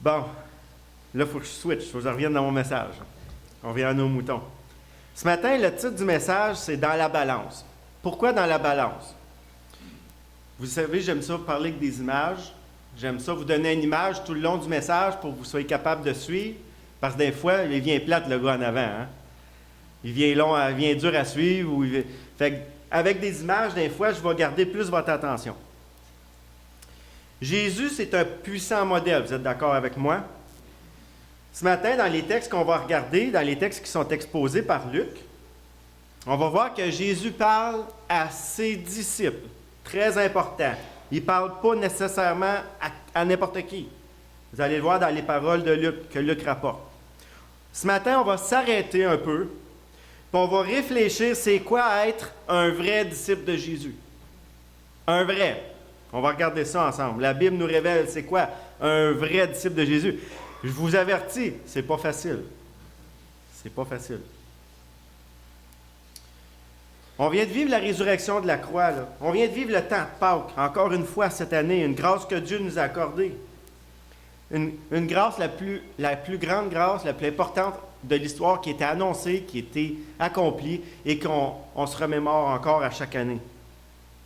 Bon, là, il faut que je switch, il faut que je revienne dans mon message. On revient à nos moutons. Ce matin, le titre du message, c'est « Dans la balance ». Pourquoi dans la balance? Vous savez, j'aime ça parler avec des images. J'aime ça vous donner une image tout le long du message pour que vous soyez capable de suivre. Parce que des fois, il vient plate, le gars en avant. Hein? Il vient long, il vient dur à suivre. Fait que, avec des images, des fois, je vais garder plus votre attention. Jésus, c'est un puissant modèle. Vous êtes d'accord avec moi? Ce matin, dans les textes qu'on va regarder, dans les textes qui sont exposés par Luc, on va voir que Jésus parle à ses disciples. Très important. Il ne parle pas nécessairement à n'importe qui. Vous allez le voir dans les paroles de Luc, que Luc rapporte. Ce matin, on va s'arrêter un peu, puis on va réfléchir, c'est quoi être un vrai disciple de Jésus? Un vrai. On va regarder ça ensemble. La Bible nous révèle c'est quoi un vrai disciple de Jésus. Je vous avertis, c'est pas facile. C'est pas facile. On vient de vivre la résurrection de la croix, là. On vient de vivre le temps de Pâques, encore une fois cette année, une grâce que Dieu nous a accordée. Une grâce, la plus grande grâce, la plus importante de l'histoire qui était annoncée, qui était accomplie et qu'on se remémore encore à chaque année.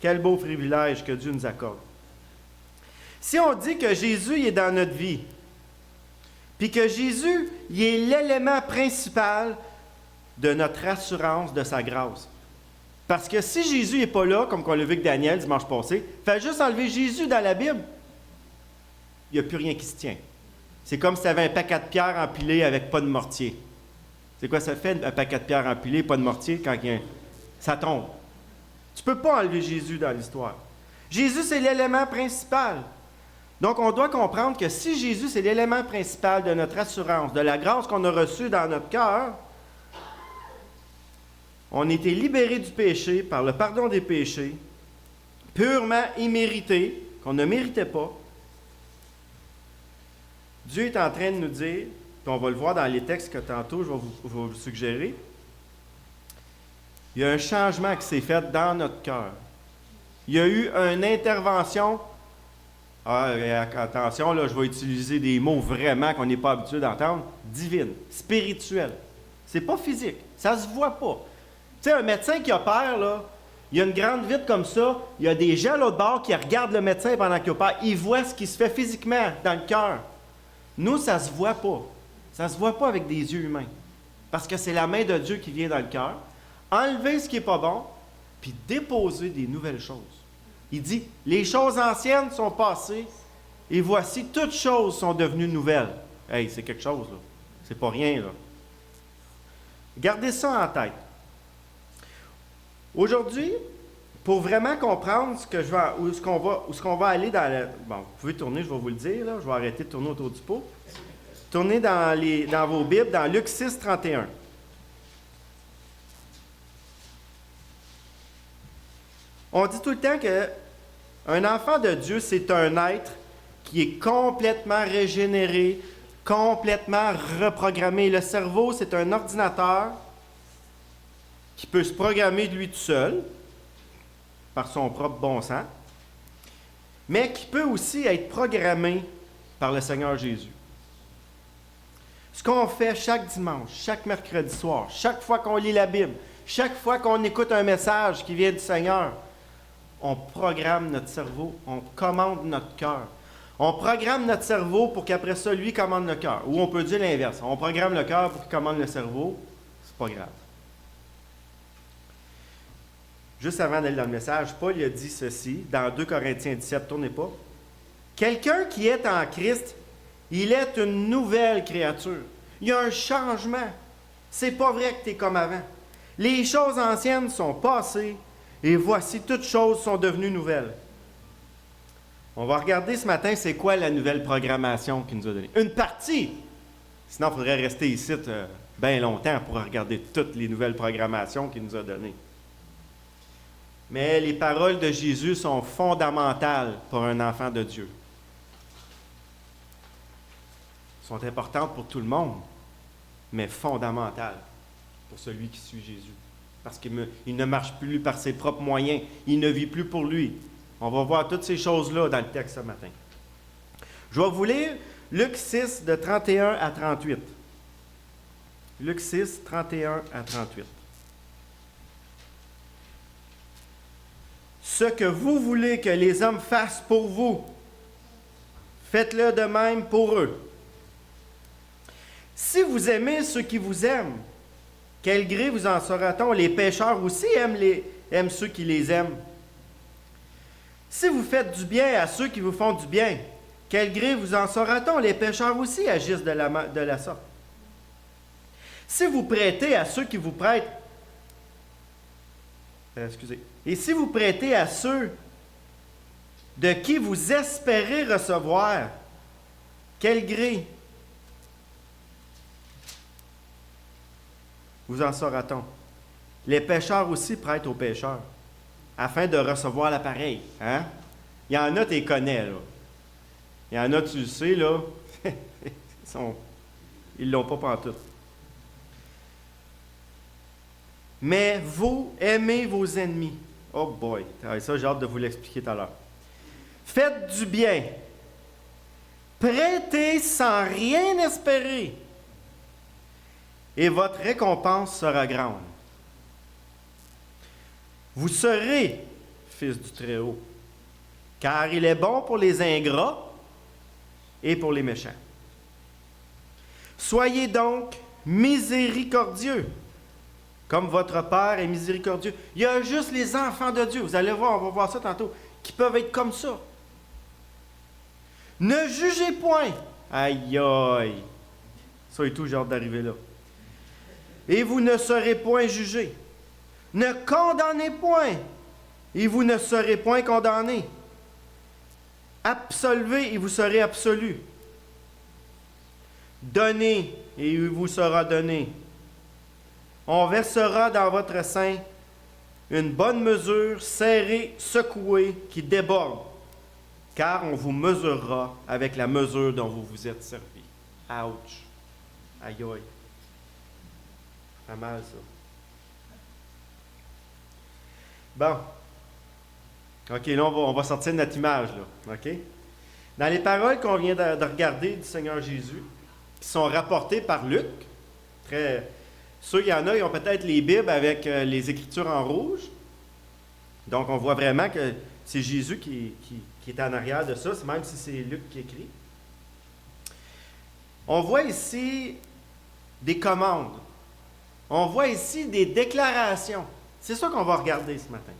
Quel beau privilège que Dieu nous accorde. Si on dit que Jésus il est dans notre vie, puis que Jésus il est l'élément principal de notre assurance de sa grâce. Parce que si Jésus n'est pas là, comme on l'a vu avec Daniel dimanche passé, fais juste enlever Jésus dans la Bible, il n'y a plus rien qui se tient. C'est comme si tu avais un paquet de pierres empilé avec pas de mortier. C'est quoi ça fait, un paquet de pierres empilé, pas de mortier, quand ça tombe? Tu ne peux pas enlever Jésus dans l'histoire. Jésus, c'est l'élément principal. Donc, on doit comprendre que si Jésus, c'est l'élément principal de notre assurance, de la grâce qu'on a reçue dans notre cœur, on a été libérés du péché par le pardon des péchés, purement immérité, qu'on ne méritait pas. Dieu est en train de nous dire, puis on va le voir dans les textes que tantôt je vais vous suggérer, il y a un changement qui s'est fait dans notre cœur. Il y a eu une intervention. Attention, là, je vais utiliser des mots vraiment qu'on n'est pas habitué d'entendre. Divine, spirituelle. C'est pas physique. Ça se voit pas. Tu sais, un médecin qui opère, là, il y a une grande vitre comme ça, il y a des gens à l'autre bord qui regardent le médecin pendant qu'il opère. Ils voient ce qui se fait physiquement dans le cœur. Nous, ça ne se voit pas. Ça ne se voit pas avec des yeux humains. Parce que c'est la main de Dieu qui vient dans le cœur. Enlever ce qui n'est pas bon, puis déposer des nouvelles choses. Il dit, les choses anciennes sont passées, et voici, toutes choses sont devenues nouvelles. Hey, c'est quelque chose, là. C'est pas rien, là. Gardez ça en tête. Aujourd'hui, pour vraiment comprendre où ce qu'on va aller dans le... Bon, vous pouvez tourner, je vais vous le dire, là. Je vais arrêter de tourner autour du pot. Tournez dans vos Bibles, dans Luc 6, 31. On dit tout le temps qu'un enfant de Dieu, c'est un être qui est complètement régénéré, complètement reprogrammé. Le cerveau, c'est un ordinateur qui peut se programmer de lui tout seul, par son propre bon sens, mais qui peut aussi être programmé par le Seigneur Jésus. Ce qu'on fait chaque dimanche, chaque mercredi soir, chaque fois qu'on lit la Bible, chaque fois qu'on écoute un message qui vient du Seigneur, on programme notre cerveau, on commande notre cœur. On programme notre cerveau pour qu'après ça, lui commande le cœur. Ou on peut dire l'inverse. On programme le cœur pour qu'il commande le cerveau. C'est pas grave. Juste avant d'aller dans le message, Paul a dit ceci, dans 2 Corinthiens 17, tournez pas. Quelqu'un qui est en Christ, il est une nouvelle créature. Il y a un changement. C'est pas vrai que tu es comme avant. Les choses anciennes sont passées, et voici, toutes choses sont devenues nouvelles. On va regarder ce matin, c'est quoi la nouvelle programmation qu'il nous a donnée. Une partie! Sinon, il faudrait rester ici bien longtemps pour regarder toutes les nouvelles programmations qu'il nous a données. Mais les paroles de Jésus sont fondamentales pour un enfant de Dieu. Elles sont importantes pour tout le monde, mais fondamentales pour celui qui suit Jésus. Parce qu'il ne marche plus par ses propres moyens. Il ne vit plus pour lui. On va voir toutes ces choses-là dans le texte ce matin. Je vais vous lire Luc 6, de 31 à 38. Luc 6, 31 à 38. Ce que vous voulez que les hommes fassent pour vous, faites-le de même pour eux. Si vous aimez ceux qui vous aiment, quel gré vous en sera-t-on? Les pécheurs aussi aiment ceux qui les aiment. Si vous faites du bien à ceux qui vous font du bien, quel gré vous en sera-t-on? Les pécheurs aussi agissent de la sorte. Si vous prêtez à ceux qui vous prêtent, et si vous prêtez à ceux de qui vous espérez recevoir, quel gré vous en saura-t-on? Les pécheurs aussi prêtent aux pécheurs, afin de recevoir l'appareil. Hein? Il y en a, tu les connais, là. Il y en a, tu le sais, là, ils ne l'ont pas pantoute. Mais vous aimez vos ennemis. Oh boy, ça j'ai hâte de vous l'expliquer tout à l'heure. Faites du bien. Prêtez sans rien espérer. Et votre récompense sera grande. Vous serez fils du Très-Haut, car il est bon pour les ingrats et pour les méchants. Soyez donc miséricordieux, comme votre Père est miséricordieux. Il y a juste les enfants de Dieu, vous allez voir, on va voir ça tantôt, qui peuvent être comme ça. Ne jugez point. Aïe, aïe. Ça et tout, j'ai hâte d'arriver là. Et vous ne serez point jugés. Ne condamnez point, et vous ne serez point condamnés. Absolvez, et vous serez absolus. Donnez, et il vous sera donné. On versera dans votre sein une bonne mesure, serrée, secouée, qui déborde, car on vous mesurera avec la mesure dont vous vous êtes servi. Ouch! Aïe aïe! Pas mal, ça. Bon. OK, là, on va sortir de notre image, là. OK? Dans les paroles qu'on vient de regarder du Seigneur Jésus, qui sont rapportées par Luc, ceux, il y en a, ils ont peut-être les Bibles avec les Écritures en rouge. Donc, on voit vraiment que c'est Jésus qui est en arrière de ça, même si c'est Luc qui écrit. On voit ici des commandes. On voit ici des déclarations. C'est ça qu'on va regarder ce matin.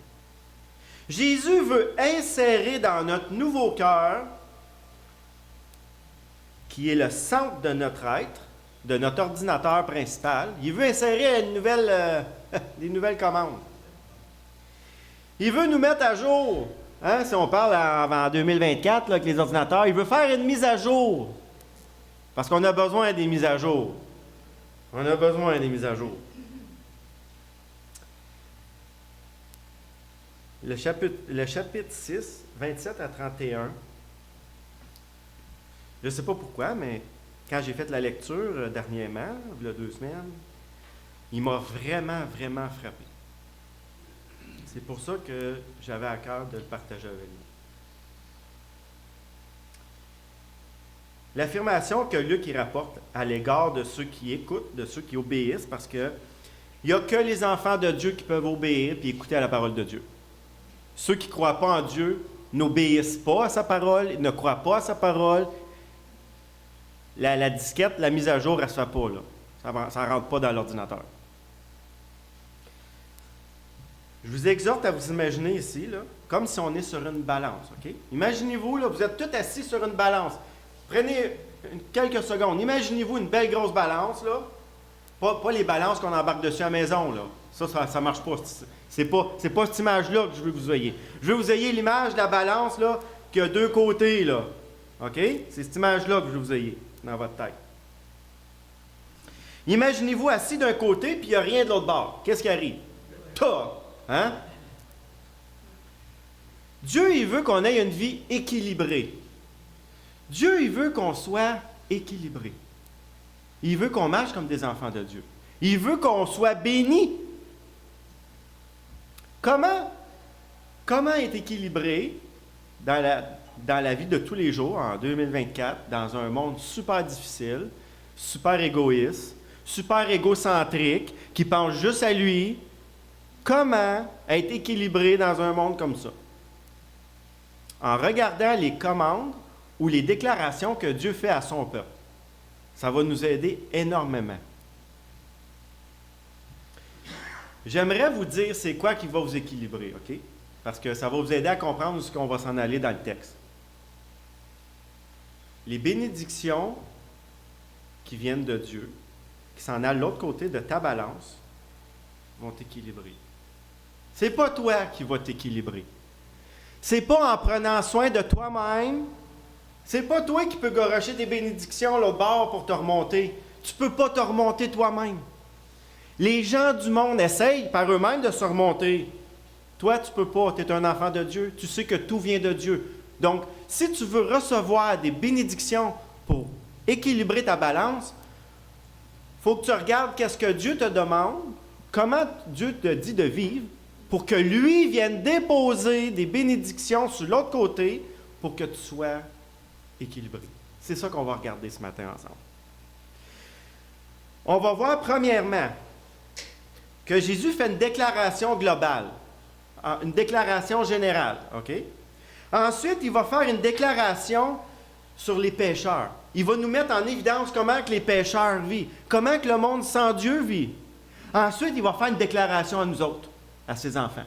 Jésus veut insérer dans notre nouveau cœur, qui est le centre de notre être, de notre ordinateur principal, il veut insérer des nouvelles commandes. Il veut nous mettre à jour. Hein, si on parle en 2024 là, avec les ordinateurs, il veut faire une mise à jour. Parce qu'on a besoin des mises à jour. On a besoin des mises à jour. Le chapitre 6, 27 à 31, je ne sais pas pourquoi, mais quand j'ai fait la lecture dernièrement, il y a 2 semaines, il m'a vraiment, vraiment frappé. C'est pour ça que j'avais à cœur de le partager avec vous. L'affirmation que Luc y rapporte à l'égard de ceux qui écoutent, de ceux qui obéissent, parce que il n'y a que les enfants de Dieu qui peuvent obéir et écouter à la parole de Dieu. Ceux qui ne croient pas en Dieu n'obéissent pas à sa parole, ne croient pas à sa parole. La disquette, la mise à jour, elle ne se fait pas, là. Ça ne rentre pas dans l'ordinateur. Je vous exhorte à vous imaginer ici, là, comme si on est sur une balance. Okay? Imaginez-vous, là, vous êtes tous assis sur une balance. Prenez quelques secondes. Imaginez-vous une belle grosse balance, là. Pas les balances qu'on embarque dessus à la maison, là. Ça ne marche pas. C'est pas cette image-là que je veux que vous ayez. Je veux que vous ayez l'image de la balance, là, qui a 2 côtés, là. OK? C'est cette image-là que je veux que vous ayez dans votre tête. Imaginez-vous assis d'un côté, puis il n'y a rien de l'autre bord. Qu'est-ce qui arrive? Ta! Hein? Dieu, il veut qu'on ait une vie équilibrée. Dieu, il veut qu'on soit équilibré. Il veut qu'on marche comme des enfants de Dieu. Il veut qu'on soit bénis. Comment est équilibré dans dans la vie de tous les jours, en 2024, dans un monde super difficile, super égoïste, super égocentrique, qui pense juste à lui, comment être équilibré dans un monde comme ça? En regardant les commandes ou les déclarations que Dieu fait à son peuple. Ça va nous aider énormément. J'aimerais vous dire c'est quoi qui va vous équilibrer, OK? Parce que ça va vous aider à comprendre où est-ce qu'on va s'en aller dans le texte. Les bénédictions qui viennent de Dieu, qui s'en allent de l'autre côté de ta balance, vont t'équilibrer. C'est pas toi qui vas t'équilibrer. C'est pas en prenant soin de toi-même. C'est pas toi qui peux gorocher des bénédictions l'autre bord pour te remonter. Tu peux pas te remonter toi-même. Les gens du monde essayent par eux-mêmes de se remonter. Toi, tu peux pas. Tu es un enfant de Dieu. Tu sais que tout vient de Dieu. Donc, si tu veux recevoir des bénédictions pour équilibrer ta balance, il faut que tu regardes qu'est-ce que Dieu te demande, comment Dieu te dit de vivre, pour que lui vienne déposer des bénédictions sur l'autre côté pour que tu sois équilibré. C'est ça qu'on va regarder ce matin ensemble. On va voir premièrement que Jésus fait une déclaration globale, une déclaration générale. OK? Ensuite, il va faire une déclaration sur les pécheurs. Il va nous mettre en évidence comment que les pécheurs vivent, comment que le monde sans Dieu vit. Ensuite, il va faire une déclaration à nous autres, à ses enfants.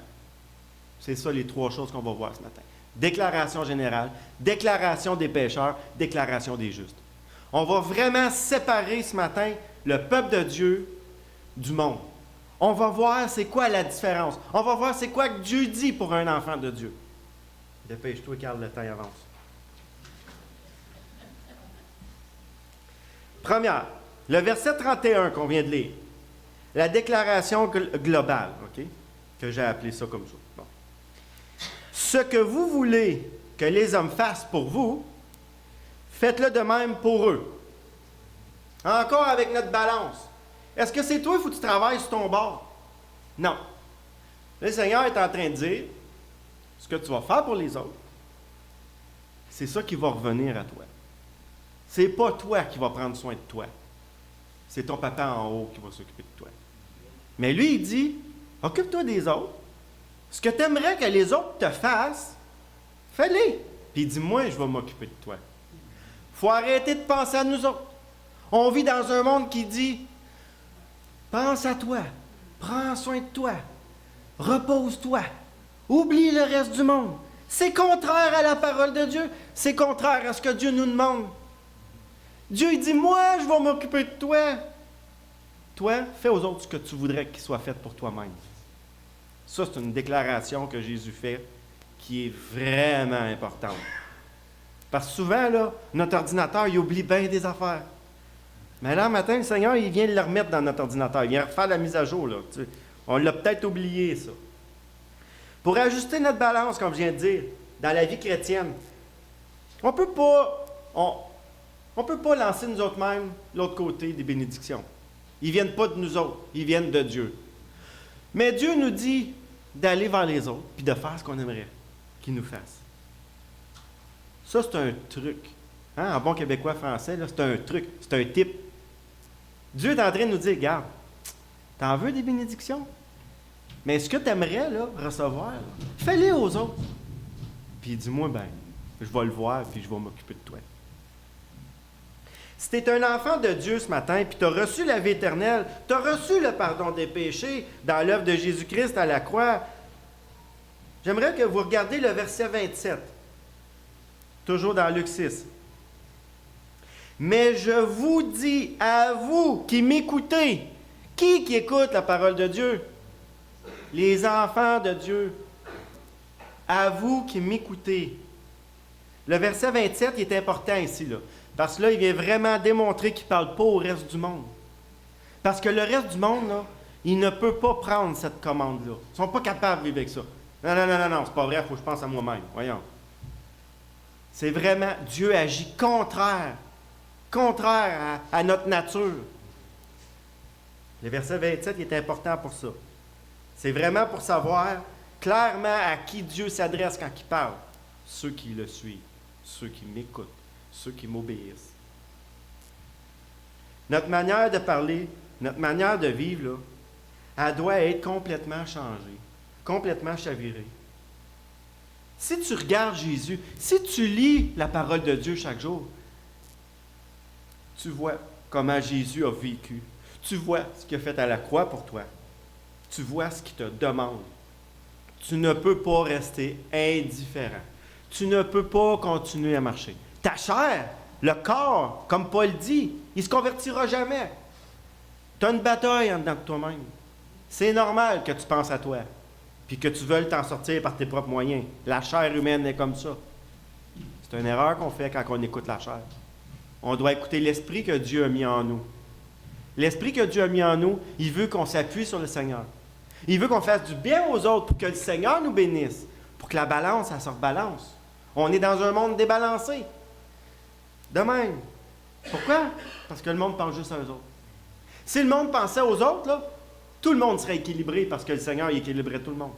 C'est ça les trois choses qu'on va voir ce matin. Déclaration générale, déclaration des pécheurs, déclaration des justes. On va vraiment séparer ce matin le peuple de Dieu du monde. On va voir c'est quoi la différence. On va voir c'est quoi que Dieu dit pour un enfant de Dieu. Dépêche-toi, Carl, le temps avance. Première, le verset 31 qu'on vient de lire. La déclaration globale, OK? Que j'ai appelé ça comme ça. Bon. Ce que vous voulez que les hommes fassent pour vous, faites-le de même pour eux. Encore avec notre balance. Est-ce que c'est toi il faut que tu travailles sur ton bord? Non. Le Seigneur est en train de dire, ce que tu vas faire pour les autres, c'est ça qui va revenir à toi. C'est pas toi qui va prendre soin de toi. C'est ton papa en haut qui va s'occuper de toi. Mais lui, il dit, occupe-toi des autres. Ce que tu aimerais que les autres te fassent, fais-les. Puis il dit, moi, je vais m'occuper de toi. Il faut arrêter de penser à nous autres. On vit dans un monde qui dit, pense à toi, prends soin de toi, repose-toi, oublie le reste du monde. C'est contraire à la parole de Dieu, c'est contraire à ce que Dieu nous demande. Dieu il dit, moi, je vais m'occuper de toi. Toi, fais aux autres ce que tu voudrais qu'il soit fait pour toi-même. Ça, c'est une déclaration que Jésus fait qui est vraiment importante. Parce que souvent, là, notre ordinateur, il oublie bien des affaires. Mais là, le matin, le Seigneur, il vient le remettre dans notre ordinateur. Il vient refaire la mise à jour. Là. On l'a peut-être oublié, ça. Pour ajuster notre balance, comme je viens de dire, dans la vie chrétienne, on ne peut pas lancer nous autres-mêmes l'autre côté des bénédictions. Ils ne viennent pas de nous autres, ils viennent de Dieu. Mais Dieu nous dit d'aller vers les autres puis de faire ce qu'on aimerait qu'ils nous fassent. Ça, c'est un truc. En bon québécois français, là, c'est un truc, c'est un type. Dieu est en train de nous dire, regarde, t'en veux des bénédictions? Mais ce que tu aimerais là, recevoir, là, fais-les aux autres. Puis dis-moi, ben, je vais le voir puis je vais m'occuper de toi. Si tu es un enfant de Dieu ce matin, puis tu as reçu la vie éternelle, tu as reçu le pardon des péchés dans l'œuvre de Jésus-Christ à la croix, j'aimerais que vous regardiez le verset 27, toujours dans Luc 6. Mais je vous dis, à vous qui m'écoutez, qui écoute la parole de Dieu? Les enfants de Dieu. À vous qui m'écoutez. Le verset 27 il est important ici, là. Parce que là, il vient vraiment démontrer qu'il ne parle pas au reste du monde. Parce que le reste du monde, là, il ne peut pas prendre cette commande-là. Ils ne sont pas capables de vivre avec ça. Non, c'est pas vrai, il faut que je pense à moi-même. Voyons. C'est vraiment, Dieu agit contraire à notre nature. Le verset 27 il est important pour ça. C'est vraiment pour savoir clairement à qui Dieu s'adresse quand il parle. Ceux qui le suivent. ceux qui m'écoutent, ceux qui m'obéissent. Notre manière de parler, notre manière de vivre, là, elle doit être complètement changée, complètement chavirée. Si tu regardes Jésus, si tu lis la parole de Dieu chaque jour, tu vois comment Jésus a vécu. Tu vois ce qu'il a fait à la croix pour toi. Tu vois ce qu'il te demande. Tu ne peux pas rester indifférent. Tu ne peux pas continuer à marcher. Ta chair, le corps, comme Paul dit, il ne se convertira jamais. Tu as une bataille en dedans de toi-même. C'est normal que tu penses à toi, puis que tu veuilles t'en sortir par tes propres moyens. La chair humaine est comme ça. C'est une erreur qu'on fait quand on écoute la chair. On doit écouter l'esprit que Dieu a mis en nous. L'esprit que Dieu a mis en nous, il veut qu'on s'appuie sur le Seigneur. Il veut qu'on fasse du bien aux autres pour que le Seigneur nous bénisse, pour que la balance, elle se rebalance. On est dans un monde débalancé. De même. Pourquoi? Parce que le monde pense juste à eux autres. Si le monde pensait aux autres, là, tout le monde serait équilibré parce que le Seigneur il équilibrait tout le monde.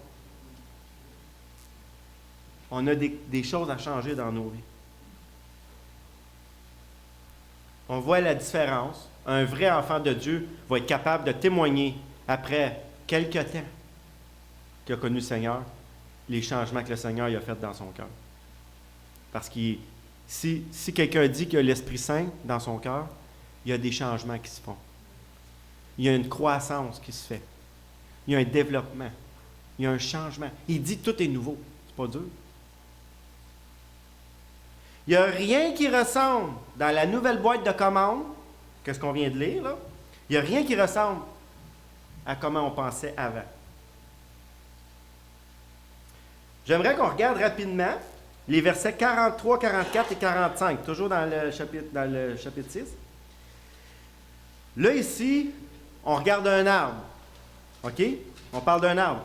On a des choses à changer dans nos vies. On voit la différence. Un vrai enfant de Dieu va être capable de témoigner après quelque temps qu'il a connu le Seigneur, les changements que le Seigneur il a fait dans son cœur. Parce que si quelqu'un dit qu'il y a l'Esprit Saint dans son cœur, il y a des changements qui se font. Il y a une croissance qui se fait. Il y a un développement. Il y a un changement. Il dit que tout est nouveau. C'est pas dur. Il n'y a rien qui ressemble dans la nouvelle boîte de commandes, que ce qu'on vient de lire, là. Il n'y a rien qui ressemble à comment on pensait avant. J'aimerais qu'on regarde rapidement les versets 43, 44 et 45, toujours dans le chapitre 6. Là, ici, on regarde un arbre. OK? On parle d'un arbre.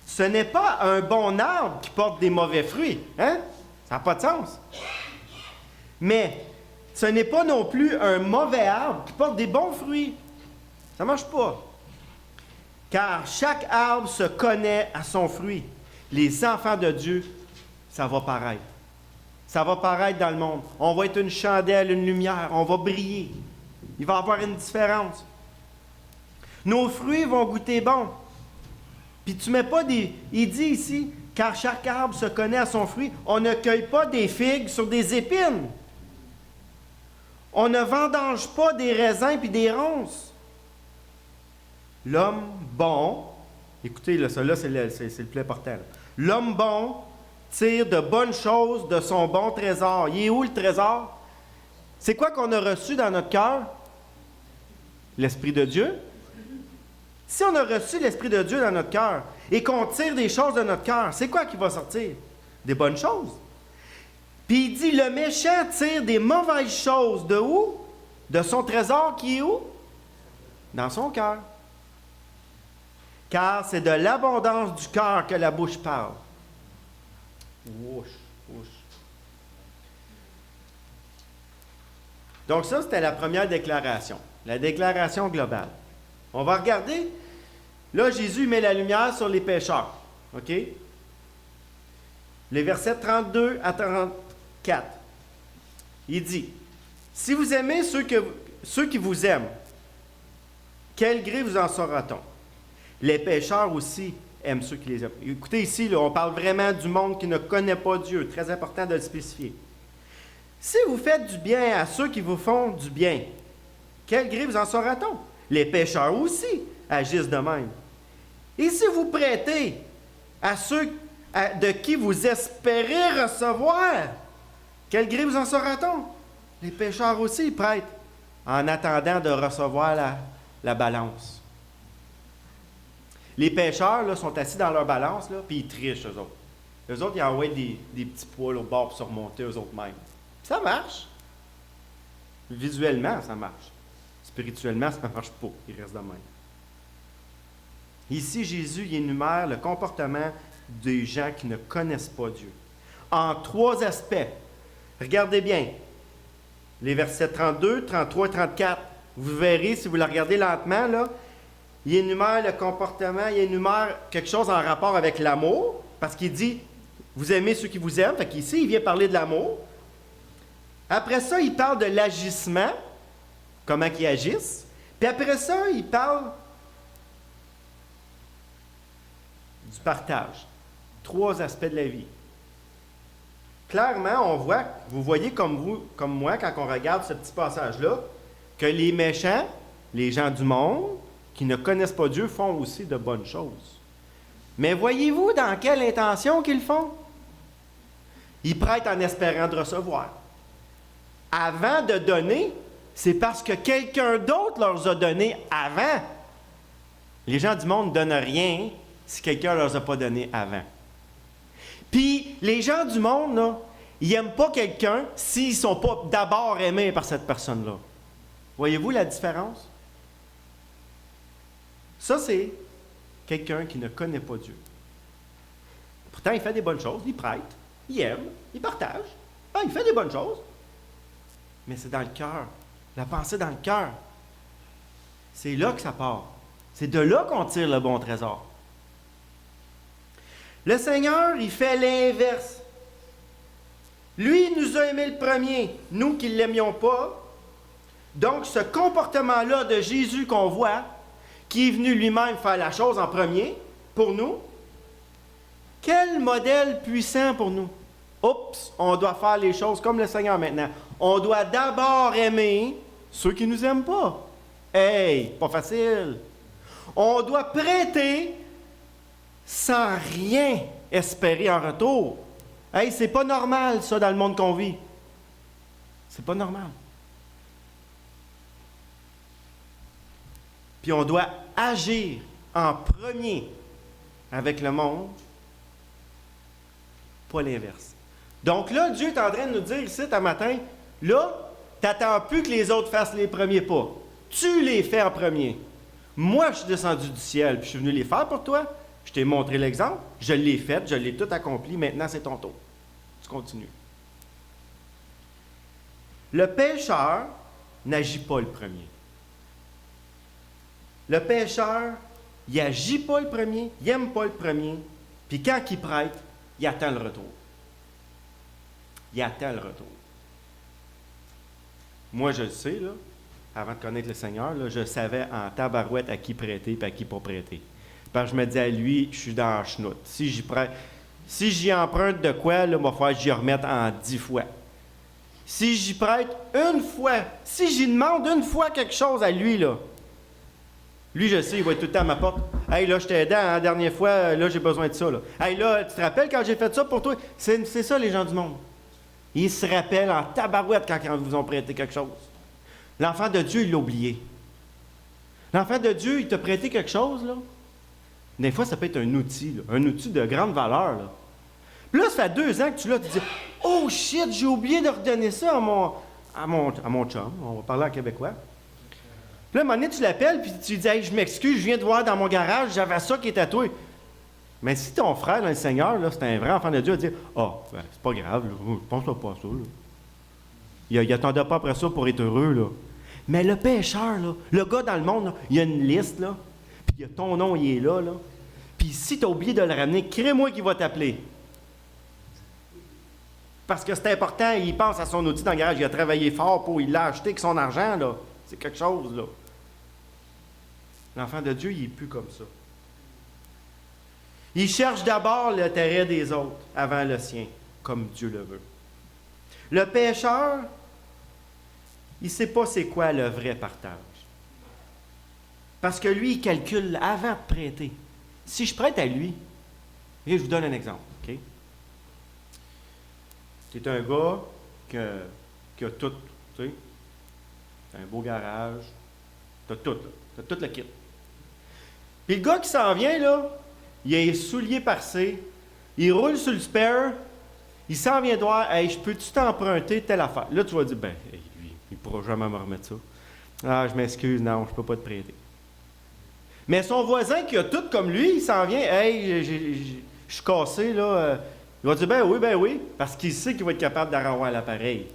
Ce n'est pas un bon arbre qui porte des mauvais fruits. Hein? Ça n'a pas de sens. Mais ce n'est pas non plus un mauvais arbre qui porte des bons fruits. Ça ne marche pas. Car chaque arbre se connaît à son fruit. Les enfants de Dieu, ça va paraître. Ça va paraître dans le monde. On va être une chandelle, une lumière. On va briller. Il va y avoir une différence. Nos fruits vont goûter bon. Puis tu mets pas des... Il dit ici, car chaque arbre se connaît à son fruit. On ne cueille pas des figues sur des épines. On ne vendange pas des raisins puis des ronces. L'homme bon, écoutez, là, ça là, c'est le plus important. Là. L'homme bon tire de bonnes choses de son bon trésor. Il est où le trésor? C'est quoi qu'on a reçu dans notre cœur? L'Esprit de Dieu. Si on a reçu l'Esprit de Dieu dans notre cœur et qu'on tire des choses de notre cœur, c'est quoi qui va sortir? Des bonnes choses. Puis il dit, le méchant tire des mauvaises choses de où? De son trésor qui est où? Dans son cœur. Car c'est de l'abondance du cœur que la bouche parle. Ouch, ouch. Donc ça, c'était la première déclaration. La déclaration globale. On va regarder. Là, Jésus met la lumière sur les pécheurs. OK? Les versets 32 à 34. Il dit, « Si vous aimez ceux qui vous aiment, quel gré vous en saura-t-on? Les pécheurs aussi aiment ceux qui les aiment. » Écoutez ici, là, on parle vraiment du monde qui ne connaît pas Dieu. Très important de le spécifier. « Si vous faites du bien à ceux qui vous font du bien, quel gré vous en saura-t-on? Les pécheurs aussi agissent de même. Et si vous prêtez à ceux de qui vous espérez recevoir, quel gré vous en saura-t-on? Les pécheurs aussi prêtent en attendant de recevoir la balance. Les pécheurs là, sont assis dans leur balance, là, puis ils trichent, eux autres. Eux autres, ils envoient des petits poids au bord pour se remonter eux autres mêmes. Ça marche. Visuellement, ça marche. Spirituellement, ça ne marche pas. Il reste de même. Ici, Jésus il énumère le comportement des gens qui ne connaissent pas Dieu. En 3 aspects. Regardez bien. Les versets 32, 33 et 34. Vous verrez, si vous la regardez lentement, là, il énumère le comportement, il énumère quelque chose en rapport avec l'amour, parce qu'il dit, Vous aimez ceux qui vous aiment. Fait qu'ici, il vient parler de l'amour. Après ça, il parle de l'agissement, comment ils agissent. Puis après ça, il parle du partage. 3 aspects de la vie. Clairement, on voit, vous voyez comme moi, quand on regarde ce petit passage-là, que les méchants, les gens du monde, qui ne connaissent pas Dieu, font aussi de bonnes choses. Mais voyez-vous dans quelle intention qu'ils font? Ils prêtent en espérant de recevoir. Avant de donner, c'est parce que quelqu'un d'autre leur a donné avant. Les gens du monde ne donnent rien si quelqu'un ne leur a pas donné avant. Puis, les gens du monde, là, ils n'aiment pas quelqu'un s'ils ne sont pas d'abord aimés par cette personne-là. Voyez-vous la différence? Ça, c'est quelqu'un qui ne connaît pas Dieu. Pourtant, il fait des bonnes choses, il prête, il aime, il partage. Ah, il fait des bonnes choses. Mais c'est dans le cœur. La pensée dans le cœur. C'est là que ça part. C'est de là qu'on tire le bon trésor. Le Seigneur, il fait l'inverse. Lui, il nous a aimés le premier, nous qui ne l'aimions pas. Donc, ce comportement-là de Jésus qu'on voit, qui est venu lui-même faire la chose en premier, pour nous, quel modèle puissant pour nous. Oups, on doit faire les choses comme le Seigneur maintenant. On doit d'abord aimer ceux qui ne nous aiment pas. Hey, pas facile. On doit prêter sans rien espérer en retour. Hey, c'est pas normal, ça, dans le monde qu'on vit. C'est pas normal. Puis on doit agir en premier avec le monde, pas l'inverse. Donc là, Dieu est en train de nous dire ici, ce matin, là, tu n'attends plus que les autres fassent les premiers pas. Tu les fais en premier. Moi, je suis descendu du ciel, puis je suis venu les faire pour toi. Je t'ai montré l'exemple, je l'ai fait, je l'ai tout accompli, maintenant c'est ton tour. Tu continues. Le pécheur n'agit pas le premier. Le pécheur, il n'agit pas le premier, il n'aime pas le premier, puis quand il prête, il attend le retour. Il attend le retour. Moi, je le sais, là, avant de connaître le Seigneur, là, je savais en tabarouette à qui prêter et à qui pas prêter. Parce que je me disais à lui, je suis dans la chenoute. Si j'y emprunte de quoi, là, il va falloir que j'y remette en 10 fois. Si j'y prête une fois, si j'y demande une fois quelque chose à lui, là, lui, je sais, il va être tout le temps à ma porte. Hey, là, je t'ai aidé la dernière fois, là, j'ai besoin de ça. Là. Hey, là, tu te rappelles quand j'ai fait ça pour toi? C'est ça, les gens du monde. Ils se rappellent en tabarouette quand ils vous ont prêté quelque chose. L'enfant de Dieu, il l'a oublié. L'enfant de Dieu, il t'a prêté quelque chose, là. Des fois, ça peut être un outil de grande valeur, là. Puis là, ça fait 2 ans que tu l'as, tu te dis « Oh shit, j'ai oublié de redonner ça à mon chum. » On va parler en québécois. Puis là, à un moment donné, tu l'appelles, puis tu lui dis « Hey, je m'excuse, je viens de voir dans mon garage, j'avais ça qui est à toi. » Mais si ton frère, dans le Seigneur, là, c'est un vrai enfant de Dieu, il va dire « Ah, ben, c'est pas grave, là, je pense pas à ça. Là. » Il n'attendait pas après ça pour être heureux, là. Mais le pécheur, là, le gars dans le monde, là, il y a une liste, là, puis il y a ton nom, il est là, là. Puis si tu as oublié de le ramener, crée-moi qu'il va t'appeler. Parce que c'est important, il pense à son outil dans le garage, il a travaillé fort pour, il l'a acheté avec son argent, là. C'est quelque chose, là. L'enfant de Dieu, il n'est plus comme ça. Il cherche d'abord l'intérêt des autres avant le sien, comme Dieu le veut. Le pécheur, il ne sait pas c'est quoi le vrai partage. Parce que lui, il calcule avant de prêter. Si je prête à lui, et je vous donne un exemple, OK? Tu es un gars qui a tout, tu sais, tu as un beau garage, tu as tout, tu as tout le kit. Puis le gars qui s'en vient, là, il a les souliers parcés, il roule sur le spare, il s'en vient de voir, « Hey, je peux-tu t'emprunter telle affaire? » Là, tu vas dire, « Ben, lui, il ne pourra jamais me remettre ça. »« Ah, je m'excuse, non, je ne peux pas te prêter. » Mais son voisin qui a tout comme lui, il s'en vient, « Hey, je suis cassé, là. » Il va dire, ben oui, parce qu'il sait qu'il va être capable d'arranger l'appareil.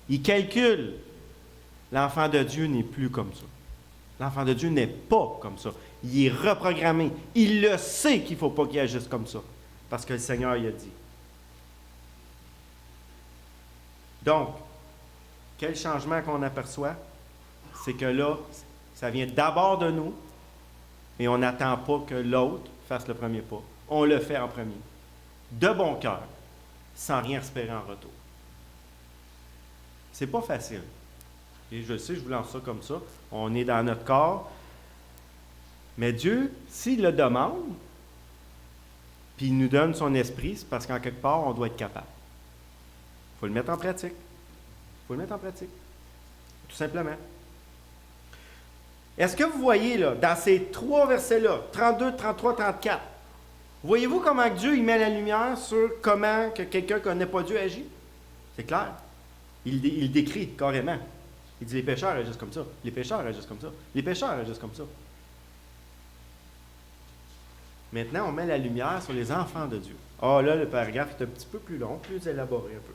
Il calcule. L'enfant de Dieu n'est plus comme ça. L'enfant de Dieu n'est pas comme ça. Il est reprogrammé. Il le sait qu'il ne faut pas qu'il agisse comme ça. Parce que le Seigneur, il a dit. Donc, quel changement qu'on aperçoit? C'est que là, ça vient d'abord de nous et on n'attend pas que l'autre fasse le premier pas. On le fait en premier. De bon cœur, sans rien espérer en retour. C'est pas facile. Et je sais, je vous lance ça comme ça. On est dans notre corps. Mais Dieu, s'il le demande, puis il nous donne son esprit, c'est parce qu'en quelque part, on doit être capable. Il faut le mettre en pratique. Il faut le mettre en pratique. Tout simplement. Est-ce que vous voyez, là, dans ces trois versets-là, 32, 33, 34, voyez-vous comment Dieu il met la lumière sur comment que quelqu'un qui ne connaît pas Dieu agit? C'est clair. Il décrit carrément. Il dit les pécheurs agissent comme ça. Les pécheurs agissent comme ça. Les pécheurs agissent comme ça. Maintenant, on met la lumière sur les enfants de Dieu. Ah, là, le paragraphe est un petit peu plus long, plus élaboré un peu.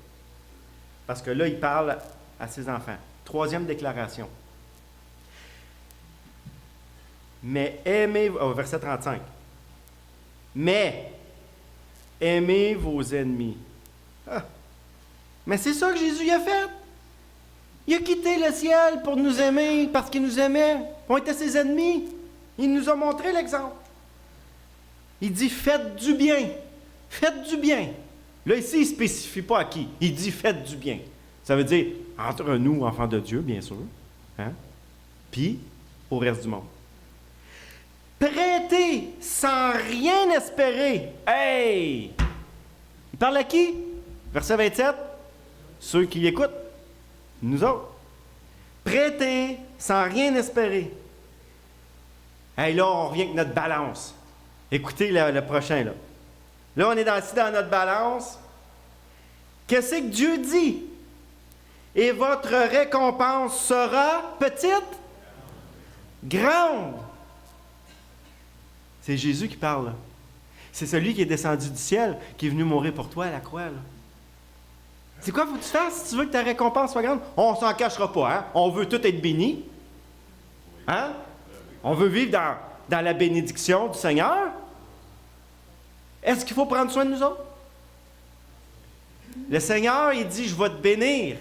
Parce que là, il parle à ses enfants. Troisième déclaration. Mais aimez, verset 35. Mais aimez vos ennemis. Ah. Mais c'est ça que Jésus a fait. Il a quitté le ciel pour nous aimer parce qu'il nous aimait. On était ses ennemis. Il nous a montré l'exemple. Il dit faites du bien. Faites du bien. Là, ici, il ne spécifie pas à qui. Il dit faites du bien. Ça veut dire entre nous, enfants de Dieu, bien sûr. Hein? Puis au reste du monde. Prêtez sans rien espérer. Hey! Il parle à qui? Verset 27. Ceux qui écoutent. Nous autres. Prêtez sans rien espérer. Hey, là, on revient avec notre balance. Écoutez le prochain, là. Là, on est assis dans notre balance. Qu'est-ce que Dieu dit? Et votre récompense sera petite? Grande. C'est Jésus qui parle, là. C'est celui qui est descendu du ciel, qui est venu mourir pour toi à la croix, là. C'est quoi qu'il faut que tu fasses si tu veux que ta récompense soit grande? On ne s'en cachera pas, hein? On veut tout être béni. Hein? On veut vivre dans la bénédiction du Seigneur. Est-ce qu'il faut prendre soin de nous autres? Le Seigneur, il dit, je vais te bénir.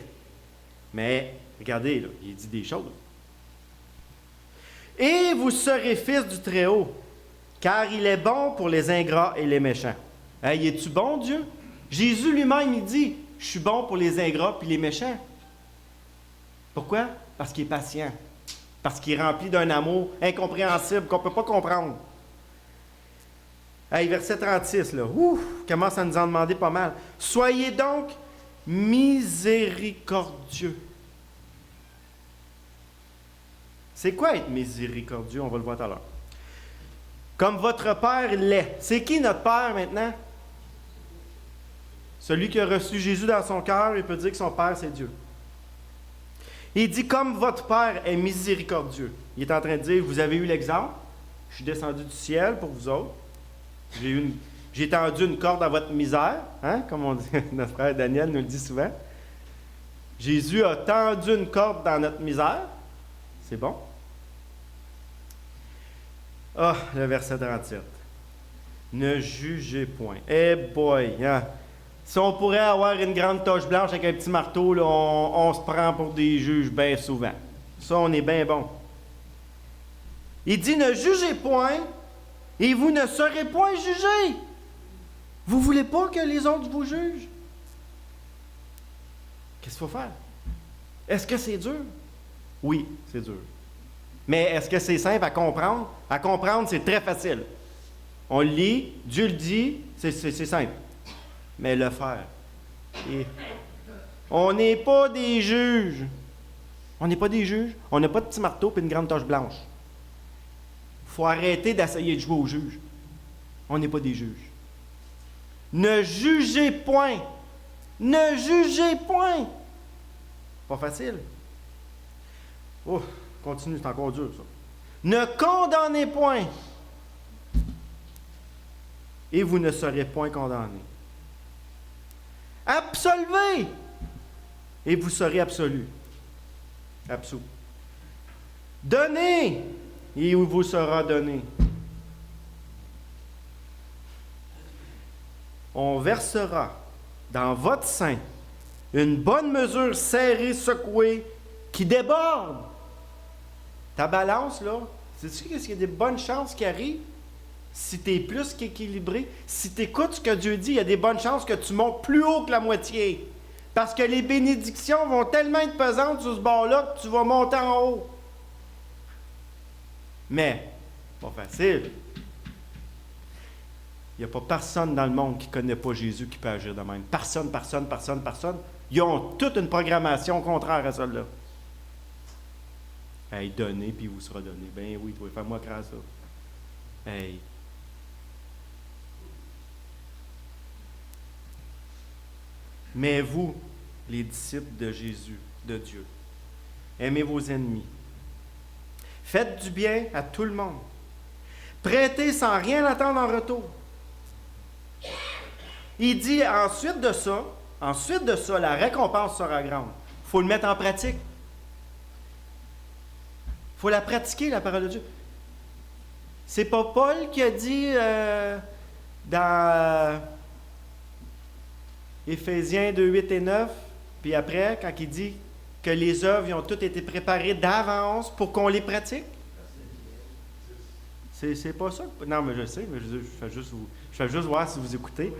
Mais, regardez, là, il dit des choses. Et vous serez fils du Très-Haut, car il est bon pour les ingrats et les méchants. Hey, es-tu bon, Dieu? Jésus lui-même, il dit, je suis bon pour les ingrats et les méchants. Pourquoi? Parce qu'il est patient. Parce qu'il est rempli d'un amour incompréhensible qu'on ne peut pas comprendre. Hey, verset 36, là, commence à nous en demander pas mal. Soyez donc miséricordieux. C'est quoi être miséricordieux? On va le voir tout à l'heure. Comme votre Père l'est. C'est qui notre Père maintenant? Celui qui a reçu Jésus dans son cœur, il peut dire que son Père, c'est Dieu. Il dit, comme votre Père est miséricordieux. Il est en train de dire, vous avez eu l'exemple, je suis descendu du ciel pour vous autres. J'ai tendu une corde à votre misère, hein, comme on dit, notre frère Daniel nous le dit souvent. Jésus a tendu une corde dans notre misère. C'est bon. Ah, le verset 37. Ne jugez point. Eh boy, hein? Si on pourrait avoir une grande tache blanche avec un petit marteau, là, on se prend pour des juges bien souvent. Ça, on est bien bon. Il dit, ne jugez point, et vous ne serez point jugés. Vous ne voulez pas que les autres vous jugent? Qu'est-ce qu'il faut faire? Est-ce que c'est dur? Oui, c'est dur. Mais est-ce que c'est simple à comprendre? À comprendre, c'est très facile. On le lit, Dieu le dit, c'est simple. Mais le faire. Et on n'est pas des juges. On n'est pas des juges. On n'a pas de petit marteau et une grande tache blanche. Il faut arrêter d'essayer de jouer aux juges. On n'est pas des juges. Ne jugez point. Ne jugez point. Pas facile. Oh, continue, c'est encore dur, ça. Ne condamnez point. Et vous ne serez point condamnés. Absolvez. Et vous serez absolus. Absous. Donnez. Et il vous sera donné. On versera dans votre sein Une bonne mesure serrée, secouée, qui déborde. Ta balance, là, sais-tu qu'il y a des bonnes chances qui arrivent? Si tu es plus qu'équilibré, si tu écoutes ce que Dieu dit, il y a des bonnes chances que tu montes plus haut que la moitié. Parce que les bénédictions vont tellement être pesantes sur ce bord-là que tu vas monter en haut. Mais, pas facile. Il n'y a pas personne dans le monde qui ne connaît pas Jésus qui peut agir de même. Personne. Ils ont toute une programmation contraire à celle-là. Hey, donnez, puis il vous sera donné. Ben oui, toi, fais-moi croire ça. Hey. Mais vous, les disciples de Jésus, de Dieu, aimez vos ennemis. Faites du bien à tout le monde. Prêtez sans rien attendre en retour. Il dit ensuite de ça, la récompense sera grande. Il faut le mettre en pratique. Il faut la pratiquer, la parole de Dieu. C'est pas Paul qui a dit dans Éphésiens 2, 8 et 9, puis après, quand il dit que les œuvres ont toutes été préparées d'avance pour qu'on les pratique? C'est pas ça? Non, mais je sais, mais je fais juste voir si vous écoutez.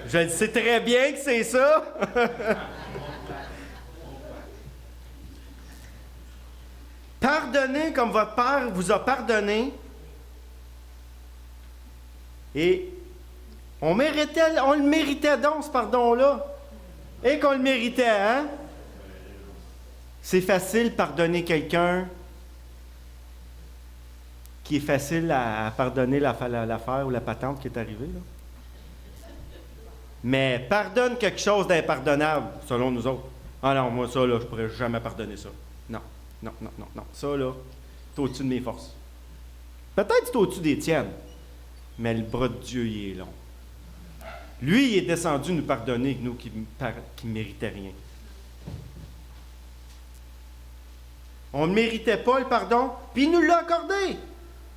Je sais très bien que c'est ça. Pardonnez comme votre Père vous a pardonné. Et on le méritait donc, ce pardon-là. Et qu'on le méritait, hein? C'est facile pardonner quelqu'un qui est facile à pardonner l'affaire ou la patente qui est arrivée, là. Mais pardonne quelque chose d'impardonnable, selon nous autres. Ah non, moi, ça, là, je ne pourrais jamais pardonner ça. Non. Ça, là, c'est au-dessus de mes forces. Peut-être que c'est au-dessus des tiennes, mais le bras de Dieu, il est long. Lui, il est descendu nous pardonner, nous qui ne méritaient rien. On ne méritait pas le pardon, puis il nous l'a accordé.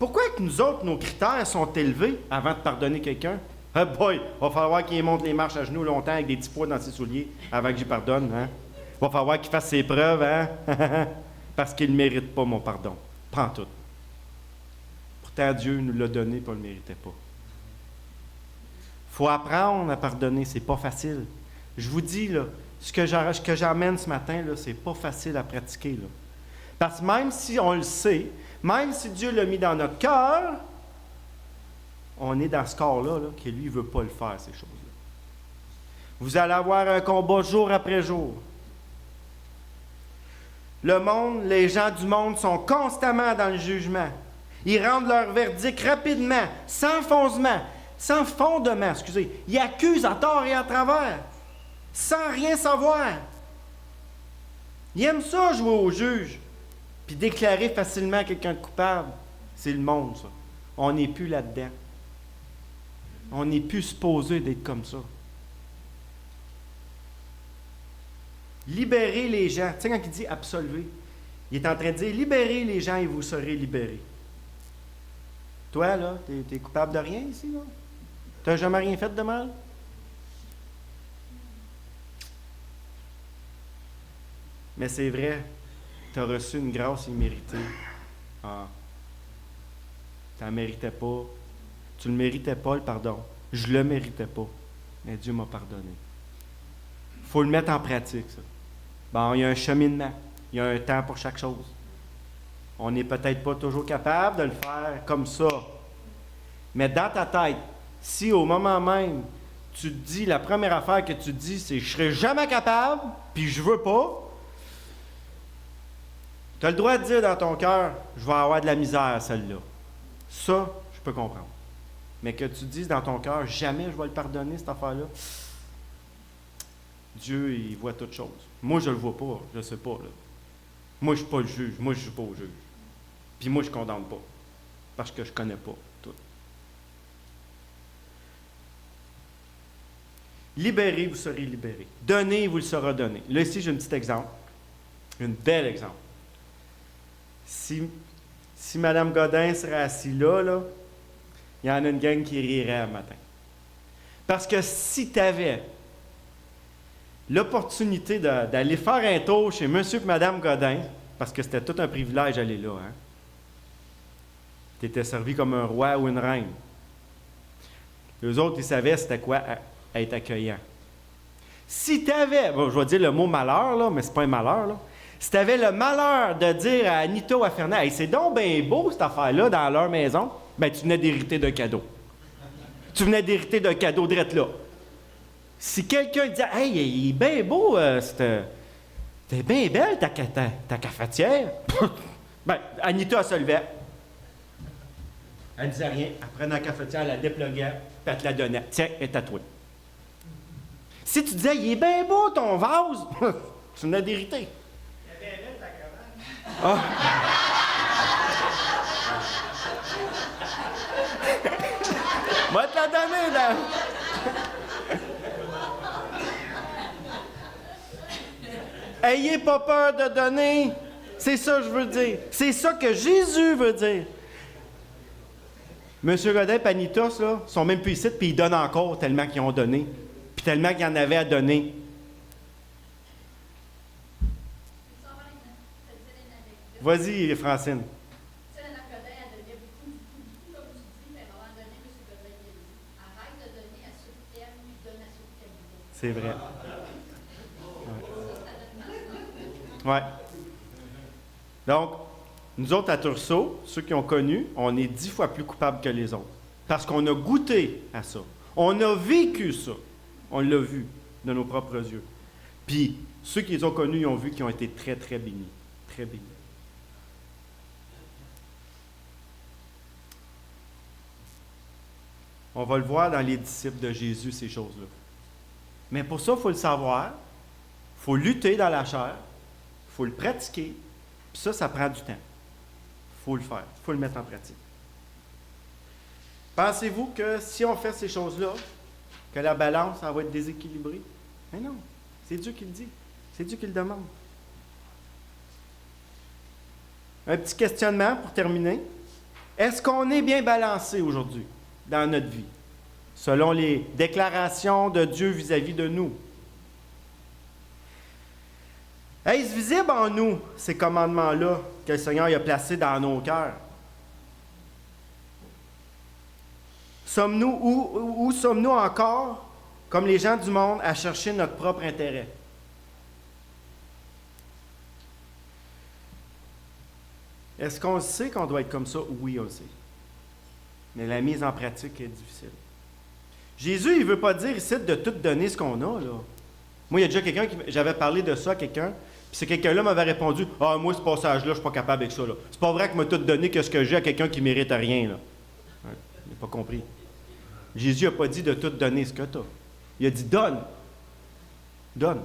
Pourquoi que nous autres, nos critères sont élevés avant de pardonner quelqu'un? Ah boy, il va falloir qu'il monte les marches à genoux longtemps avec des petits poids dans ses souliers avant que j'y pardonne. Hein? Il va falloir qu'il fasse ses preuves, hein? Parce qu'il ne mérite pas mon pardon. Prends tout. Pourtant, Dieu nous l'a donné, puis on ne le méritait pas. Il faut apprendre à pardonner, c'est pas facile. Je vous dis, là, ce que j'amène ce matin, là, c'est pas facile à pratiquer. Là. Parce que même si on le sait, même si Dieu l'a mis dans notre cœur, on est dans ce corps-là là, que lui ne veut pas le faire, ces choses-là. Vous allez avoir un combat jour après jour. Le monde, les gens du monde sont constamment dans le jugement. Ils rendent leur verdict rapidement, sans fondement, excusez. Ils accusent à tort et à travers, sans rien savoir. Ils aiment ça, jouer au juge, puis déclarer facilement quelqu'un de coupable. C'est le monde, ça. On n'est plus là-dedans. On n'est plus supposé d'être comme ça. Libérez les gens. Tu sais, quand il dit absolver, il est en train de dire libérez les gens et vous serez libérés. Toi, là, t'es coupable de rien ici, là? T'as jamais rien fait de mal? Mais c'est vrai, tu as reçu une grâce imméritée. Ah. Tu n'en méritais pas. Tu ne le méritais pas, le pardon. Je ne le méritais pas. Mais Dieu m'a pardonné. Il faut le mettre en pratique, ça. Bon, il y a un cheminement. Il y a un temps pour chaque chose. On n'est peut-être pas toujours capable de le faire comme ça. Mais dans ta tête, si au moment même, tu te dis, la première affaire que tu te dis, c'est « je ne serai jamais capable, puis je ne veux pas », tu as le droit de dire dans ton cœur « je vais avoir de la misère, celle-là ». Ça, je peux comprendre. Mais que tu dises dans ton cœur « jamais je vais le pardonner, cette affaire-là », Dieu, il voit toutes choses. Moi, je ne le vois pas, je ne sais pas. Là. Moi, je ne suis pas le juge. Moi, je ne suis pas au juge. Puis moi, je ne condamne pas. Parce que je ne connais pas tout. Libérez, vous serez libérés. Donnez, vous le sera donné. Là, ici, j'ai un petit exemple. Un bel exemple. Si Mme Godin serait assise là, il y en a une gang qui rirait un matin. Parce que si tu avais l'opportunité d'aller faire un tour chez monsieur et madame Godin, parce que c'était tout un privilège d'aller là. Hein? Tu étais servi comme un roi ou une reine. Eux autres, ils savaient c'était quoi être accueillant. Si tu avais, bon, je vais dire le mot malheur, là, mais c'est pas un malheur, là. Si tu avais le malheur de dire à Anita ou à Fernand, hey, c'est donc bien beau cette affaire-là dans leur maison, bien, tu venais d'hériter d'un cadeau. Tu venais d'hériter d'un cadeau direct là. Si quelqu'un disait, hey, il est bien beau, c'était bien belle ta cafetière, bien, Anita, elle se levait. Elle ne disait rien. Elle prenait la cafetière, elle la dépluguait, puis elle te la donnait. Tiens, elle est à toi. Si tu disais, il est bien beau ton vase, tu venais d'hériter. Il est bien belle ta cravate. Moi, te la donner, là. Ayez pas peur de donner. C'est ça que je veux dire. C'est ça que Jésus veut dire. Monsieur Godin et Anitas, là, sont même plus ici, puis ils donnent encore tellement qu'ils ont donné. Puis tellement qu'il y en avait à donner. Vas-y, Francine. C'est vrai. Ouais. Donc, nous autres à Tursault, ceux qui ont connu, on est 10 fois plus coupables que les autres. Parce qu'on a goûté à ça. On a vécu ça. On l'a vu de nos propres yeux. Puis, ceux qui les ont connus, ils ont vu qu'ils ont été très, très bénis. Très bénis. On va le voir dans les disciples de Jésus, ces choses-là. Mais pour ça, il faut le savoir. Il faut lutter dans la chair. Il faut le pratiquer. Puis ça prend du temps. Il faut le faire. Il faut le mettre en pratique. Pensez-vous que si on fait ces choses-là, que la balance, ça va être déséquilibrée? Mais non. C'est Dieu qui le dit. C'est Dieu qui le demande. Un petit questionnement pour terminer. Est-ce qu'on est bien balancé aujourd'hui dans notre vie, selon les déclarations de Dieu vis-à-vis de nous? Est-ce visible en nous, ces commandements-là que le Seigneur a placés dans nos cœurs? Sommes-nous où sommes-nous encore, comme les gens du monde, à chercher notre propre intérêt? Est-ce qu'on sait qu'on doit être comme ça? Oui, on le sait. Mais la mise en pratique est difficile. Jésus, il ne veut pas dire ici de tout donner ce qu'on a, là. Moi, il y a déjà quelqu'un j'avais parlé de ça à quelqu'un, puis ce quelqu'un-là m'avait répondu, « Ah, moi, ce passage-là, je ne suis pas capable avec ça, là. C'est pas vrai que m'a tout donné que ce que j'ai à quelqu'un qui ne mérite rien, là. » Il n'a pas compris. Jésus n'a pas dit de tout donner ce que tu as. Il a dit, donne. Donne.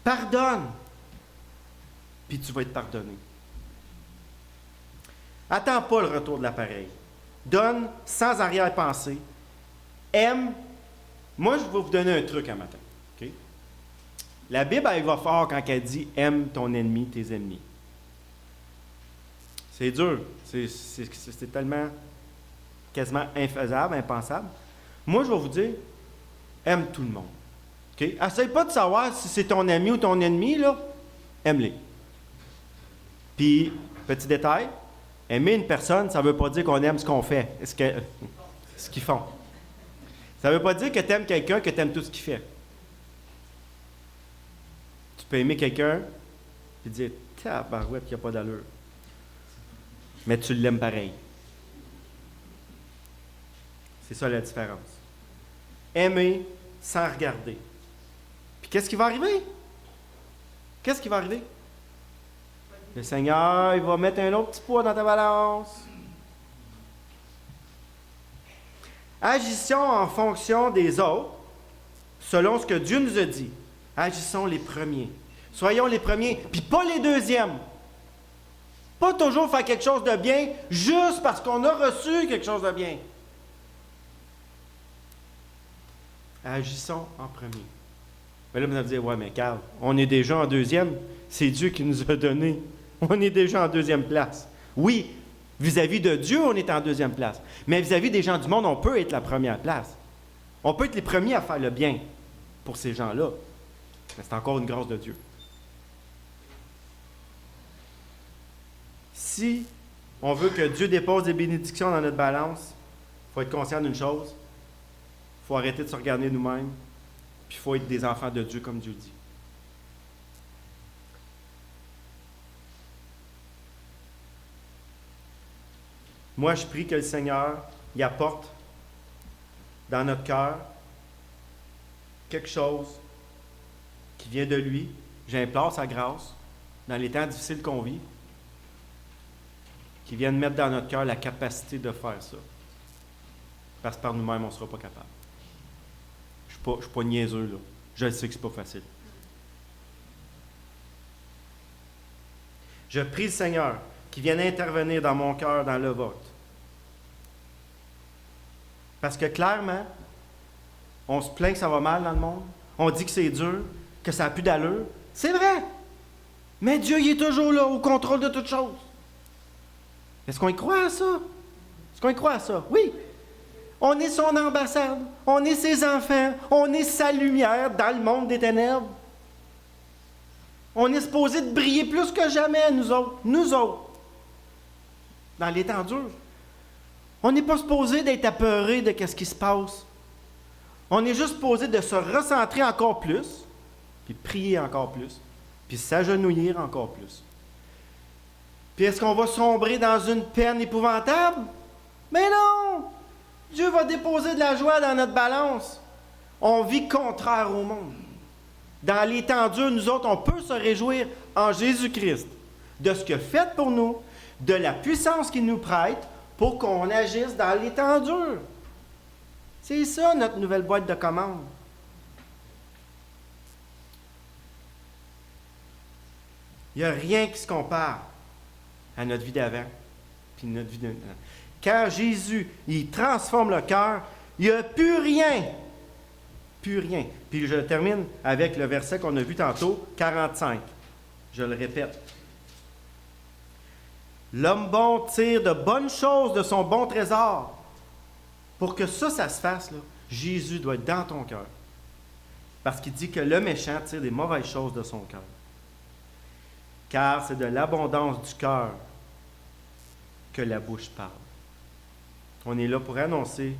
Pardonne. Puis tu vas être pardonné. Attends pas le retour de l'appareil. Donne sans arrière-pensée. Aime. Moi, je vais vous donner un truc un matin. Okay? La Bible, elle va fort quand elle dit « Aime ton ennemi, tes ennemis ». C'est dur. C'est tellement quasiment infaisable, impensable. Moi, je vais vous dire « Aime tout le monde ». Okay? Essaye pas de savoir si c'est ton ami ou ton ennemi, là. Aime-les. Puis, petit détail, aimer une personne, ça ne veut pas dire qu'on aime ce qu'on fait, ce qu'ils font. Ça ne veut pas dire que tu aimes quelqu'un, que tu aimes tout ce qu'il fait. Tu peux aimer quelqu'un et dire « Tabarouette, il n'y a pas d'allure. » Mais tu l'aimes pareil. C'est ça la différence. Aimer sans regarder. Puis qu'est-ce qui va arriver? Qu'est-ce qui va arriver? Le Seigneur, il va mettre un autre petit poids dans ta balance. Agissons en fonction des autres, selon ce que Dieu nous a dit. Agissons les premiers. Soyons les premiers, puis pas les deuxièmes. Pas toujours faire quelque chose de bien, juste parce qu'on a reçu quelque chose de bien. Agissons en premier. Mais là, vous allez dire, ouais, mais Carl, on est déjà en deuxième. C'est Dieu qui nous a donné. On est déjà en deuxième place. Oui, vis-à-vis de Dieu, on est en deuxième place. Mais vis-à-vis des gens du monde, on peut être la première place. On peut être les premiers à faire le bien pour ces gens-là, mais c'est encore une grâce de Dieu. Si on veut que Dieu dépose des bénédictions dans notre balance, il faut être conscient d'une chose, il faut arrêter de se regarder nous-mêmes, puis il faut être des enfants de Dieu comme Dieu dit. Moi, je prie que le Seigneur y apporte dans notre cœur quelque chose qui vient de lui. J'implore sa grâce dans les temps difficiles qu'on vit, qui vienne mettre dans notre cœur la capacité de faire ça. Parce que par nous-mêmes, on ne sera pas capable. Je ne suis pas niaiseux, là. Je sais que ce n'est pas facile. Je prie le Seigneur qui vienne intervenir dans mon cœur, dans le vôtre. Parce que clairement, on se plaint que ça va mal dans le monde. On dit que c'est dur, que ça n'a plus d'allure. C'est vrai. Mais Dieu, il est toujours là, au contrôle de toutes choses. Est-ce qu'on y croit à ça? Est-ce qu'on y croit à ça? Oui. On est son ambassade. On est ses enfants. On est sa lumière dans le monde des ténèbres. On est supposé de briller plus que jamais, nous autres. Nous autres. Dans les temps durs. On n'est pas supposé d'être apeuré de ce qui se passe. On est juste supposé de se recentrer encore plus, puis prier encore plus, puis s'agenouiller encore plus. Puis est-ce qu'on va sombrer dans une peine épouvantable? Mais non! Dieu va déposer de la joie dans notre balance. On vit contraire au monde. Dans les temps durs, nous autres, on peut se réjouir en Jésus-Christ de ce qu'il a fait pour nous, de la puissance qu'il nous prête pour qu'on agisse dans les temps durs. C'est ça, notre nouvelle boîte de commandes. Il n'y a rien qui se compare à notre vie d'avant puis notre vie de maintenant. Quand Jésus, il transforme le cœur, il n'y a plus rien. Plus rien. Puis je termine avec le verset qu'on a vu tantôt, 45. Je le répète. L'homme bon tire de bonnes choses de son bon trésor. Pour que ça se fasse, là, Jésus doit être dans ton cœur. Parce qu'il dit que le méchant tire des mauvaises choses de son cœur. Car c'est de l'abondance du cœur que la bouche parle. On est là pour annoncer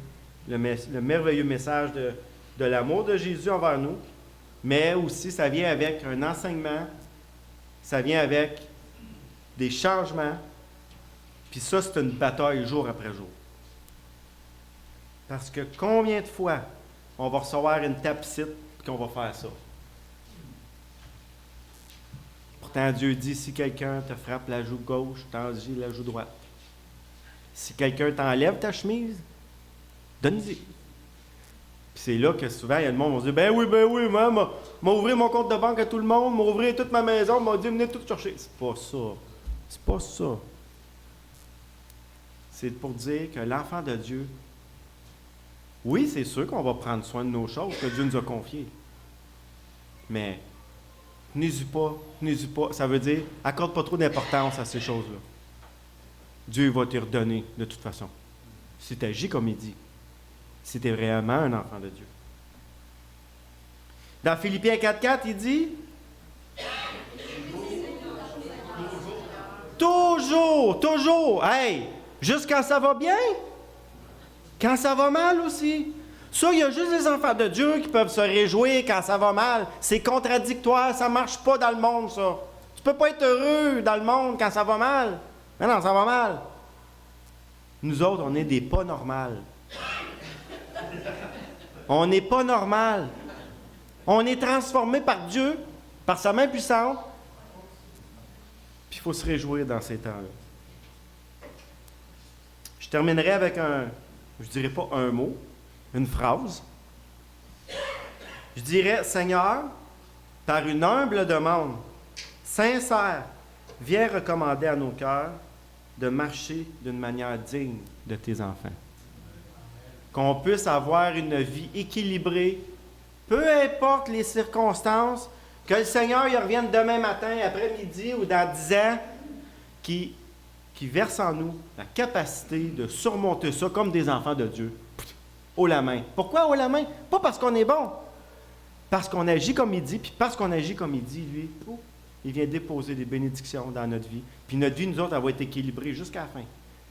le merveilleux message de l'amour de Jésus envers nous, mais aussi ça vient avec un enseignement, ça vient avec des changements, puis ça, c'est une bataille jour après jour. Parce que combien de fois on va recevoir une tapicite et qu'on va faire ça? Pourtant, Dieu dit, si quelqu'un te frappe la joue gauche, tends-y la joue droite. Si quelqu'un t'enlève ta chemise, donne-y. Puis c'est là que souvent, il y a le monde qui va dire, ben oui, moi, m'a ouvert mon compte de banque à tout le monde, m'a ouvert toute ma maison, m'a dit, venez tout chercher. C'est pas ça. C'est pas ça. C'est pour dire que l'enfant de Dieu, oui, c'est sûr qu'on va prendre soin de nos choses que Dieu nous a confiées. Mais, n'hésite pas. Ça veut dire, accorde pas trop d'importance à ces choses-là. Dieu va te redonner de toute façon. Si tu agis comme il dit, si tu es vraiment un enfant de Dieu. Dans Philippiens 4.4, il dit, toujours, hey, juste quand ça va bien, quand ça va mal aussi. Ça, il y a juste les enfants de Dieu qui peuvent se réjouir quand ça va mal. C'est contradictoire, ça ne marche pas dans le monde, ça. Tu ne peux pas être heureux dans le monde quand ça va mal. Mais non, ça va mal. Nous autres, on est des pas normales. On n'est pas normal. On est transformé par Dieu, par sa main puissante. Puis il faut se réjouir dans ces temps-là. Je terminerai avec je dirais pas un mot, une phrase. Je dirais, Seigneur, par une humble demande, sincère, viens recommander à nos cœurs de marcher d'une manière digne de tes enfants. Qu'on puisse avoir une vie équilibrée, peu importe les circonstances, que le Seigneur il revienne demain matin, après-midi ou dans 10 ans, qui verse en nous la capacité de surmonter ça comme des enfants de Dieu. haut la main. Pourquoi haut la main? Pas parce qu'on est bon, parce qu'on agit comme il dit, puis parce qu'on agit comme il dit, lui, il vient déposer des bénédictions dans notre vie. Puis notre vie, nous autres, elle va être équilibrée jusqu'à la fin.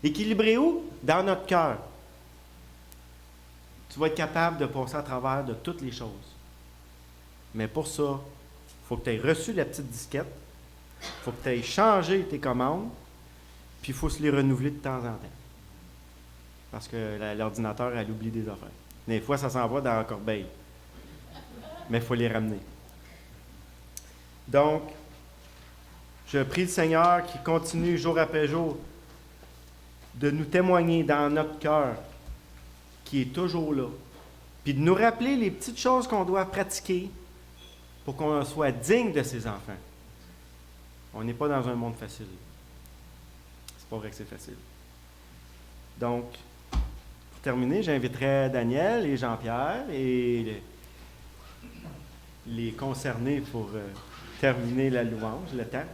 Équilibrée où? Dans notre cœur. Tu vas être capable de passer à travers de toutes les choses. Mais pour ça, il faut que tu aies reçu la petite disquette, il faut que tu aies changé tes commandes, puis il faut se les renouveler de temps en temps. Parce que l'ordinateur, elle oublie des affaires. Des fois, ça s'en va dans la corbeille. Mais il faut les ramener. Donc, je prie le Seigneur qui continue jour après jour de nous témoigner dans notre cœur qui est toujours là, puis de nous rappeler les petites choses qu'on doit pratiquer pour qu'on soit digne de ses enfants. On n'est pas dans un monde facile. C'est pas vrai que c'est facile. Donc, pour terminer, j'inviterai Daniel et Jean-Pierre et les concernés pour terminer la louange, le temps.